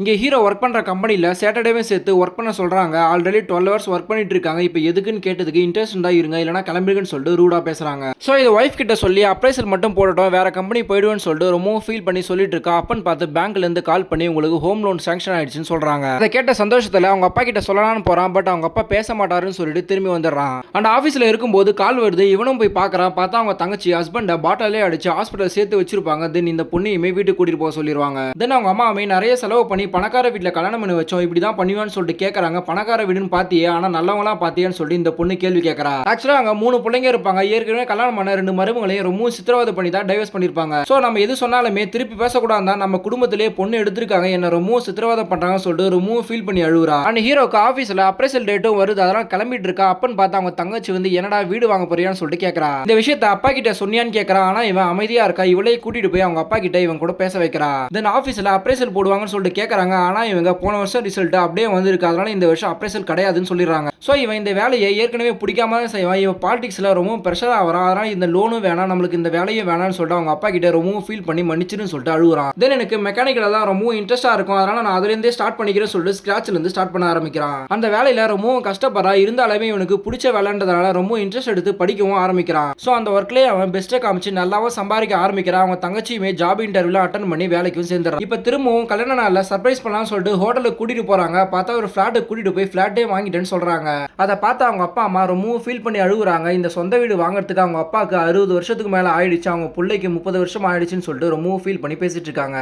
இங்க hero work பண்ற கம்பெனில சாட்டர்டேவே சேர்த்து ஒர்க் பண்ண சொல்றாங்க. ஆல்ரெடி 12 ஹவர்ஸ் ஒர்க் பண்ணிட்டு இருக்காங்க. இப்ப எதுக்குன்னு கேட்டதுக்கு இன்ட்ரெஸ்ட் இருந்தா இருங்க, இல்லனா கிளம்பிடுங்கன்னு சொல்லிட்டு ரூடா பேசுறாங்க. சோ இத வைஃப் கிட்ட சொல்லி அப்ரைசல் மட்டும் போடட்டும், வேற கம்பெனி போயிடுவேன்னு சொல்லிட்டு ரொம்பவும் ஃபீல் பண்ணி சொல்லிட்டு இருக்கா. அப்பன்னு பார்த்து பேங்க்ல இருந்து கால் பண்ணி உங்களுக்கு ஹோம் லோன் சாங்ஷன் ஆயிடுச்சுன்னு சொல்றாங்க. அத கேட்ட சந்தோஷத்துல அவங்க அப்பா கிட்ட சொல்லலாம்னு போறான். பட் அவங்க அப்பா பேச மாட்டாருன்னு சொல்லிட்டு திரும்பி வந்துடுறான். அண்ட் ஆபீஸ்ல இருக்கும்போது கால் வருது. இவனும் போய் பார்க்கறான். பார்த்தா அவங்க தங்கச்சி ஹஸ்பண்ட பாட்டாலே அடிச்சு ஹாஸ்பிடல் சேர்த்து வச்சிருப்பாங்க. தென் இந்த பொண்ணையுமே வீட்டுக்கு கூட்டிட்டு போக சொல்லிடுவாங்க. தென் அவங்க அம்மாவுமே நிறைய செலவு பண்ணி பணக்கார வீட்டுல கல்யாணம் பண்ணி வச்சோம், இப்படிதான் பண்ணுவான்னு சொல்லிட்டு கேட்கறாங்க. பணக்கார வீடுன்னு பாத்தியே, ஆனா நல்லவங்களா பாத்தியான்னு சொல்லிட்டு இந்த பொண்ணு கேள்வி கேட்கறா. ஆக்சுவலா அங்க 3 பிள்ளைங்க இருப்பாங்க. ஏற்கனவே கல்யாணம் பண்ண 2 மருமகளையும் ரொம்ப சித்திரவதை பண்ணி தான் டைவர்ஸ் பண்ணிருப்பாங்க. சோ நம்ம எது சொன்னாலுமே திருப்பி பேசக்கூடாது, நம்ம குடும்பத்திலேயே பொண்ணு எடுத்திருக்காங்க, என்ன ரொம்ப சித்திரவதை பண்றாங்கன்னு சொல்லிட்டு ரொம்ப ஃபீல் பண்ணி அழுவுறா. அண்ட் ஹீரோக்கு ஆபீஸ்ல அப்ரைசல் டேட்டும் வருது, அதெல்லாம் கிளம்பிட்டு இருக்கா. அப்பன்னு பார்த்தா அவங்க தங்கச்சி வந்து என்னடா வீடு வாங்க போறியான்னு சொல்லிட்டு கேட்கறா. இந்த விஷயத்த அப்பா கிட்ட சொன்னியான்னு கேட்கறா. ஆனா இவன் அமைதியா இருக்கா. இவளே கூட்டிட்டு போய் அவங்க அப்பா கிட்ட இவன் கூட பேச வைக்கிறா. தென் ஆபீஸ்ல அப்ரைசல் போடுவாங்கன்னு சொல்லிட்டு கேட்கறாங்க. ஆனா இவங்க போன வருஷம் ரிசல்ட் அப்படியே வந்திருக்கு, அதனால இந்த வருஷம் அப்ரைசல் கிடையாதுன்னு சொல்லிடுறாங்க. சோ இவன் இந்த வேலையை ஏற்கனவே பிடிக்காம தான் செய்வான். இவன் பாலிடிக்ஸ்ல ரொம்ப பிரஷர் ஆகிறான். அதனால இந்த லோனும் வேணாம், நம்மளுக்கு இந்த வேலையும் வேணாம்னு சொல்லிட்டு அவங்க அப்பா கிட்ட ரொம்பவும் ஃபீல் பண்ணி மன்னிச்சுன்னு சொல்லிட்டு அழுகுறான். தென் எனக்கு மெக்கானிக்கல் தான் ரொம்ப இன்ட்ரெஸ்டா இருக்கும், அதனால நான் அதுல இருந்தே ஸ்டார்ட் பண்ணிக்கிறேன்னு சொல்லிட்டு ஸ்கிராச்ல இருந்து ஸ்டார்ட் பண்ண ஆரம்பிக்கிறான். அந்த வேலையில ரொம்பவும் கஷ்டப்படுறா. இருந்தாலுமே இவனுக்கு பிடிச்ச வேலைன்றதுனால ரொம்ப இன்ட்ரெஸ்ட் எடுத்து படிக்கவும் ஆரம்பிக்கிறான். சோ அந்த ஒர்க்லயே அவன் பெஸ்ட்டை காமிச்சு நல்லாவும் சம்பாதிக்க ஆரம்பிக்கிறான். அவங்க தங்கச்சியுமே ஜாப் இன்டர்வியூல அட்டன் பண்ணி வேலைக்கும் சேர்ந்துறான். இப்ப திரும்பவும் கல்யாண நாள்ல சர்ப்ரைஸ் பண்ணலாம்னு சொல்லிட்டு ஹோட்டலுக்கு கூட்டிட்டு போறாங்க. பார்த்தா ஒரு ஃபிளாட் கூட்டிட்டு போய் ஃபிளாட்டே வாங்கிட்டேன்னு சொல்றாங்க. அதை பார்த்து அவங்க அப்பா அம்மா ரொம்ப ஃபீல் பண்ணி அழுகுறாங்க. இந்த சொந்த வீடு வாங்குறதுக்கு அவங்க அப்பாவுக்கு 60 வருஷத்துக்கு மேல ஆயிடுச்சு, அவங்க பிள்ளைக்கு 30 வருஷம் ஆயிடுச்சுன்னு சொல்லிட்டு ரொம்ப ஃபீல் பண்ணி பேசிட்டு இருக்காங்க.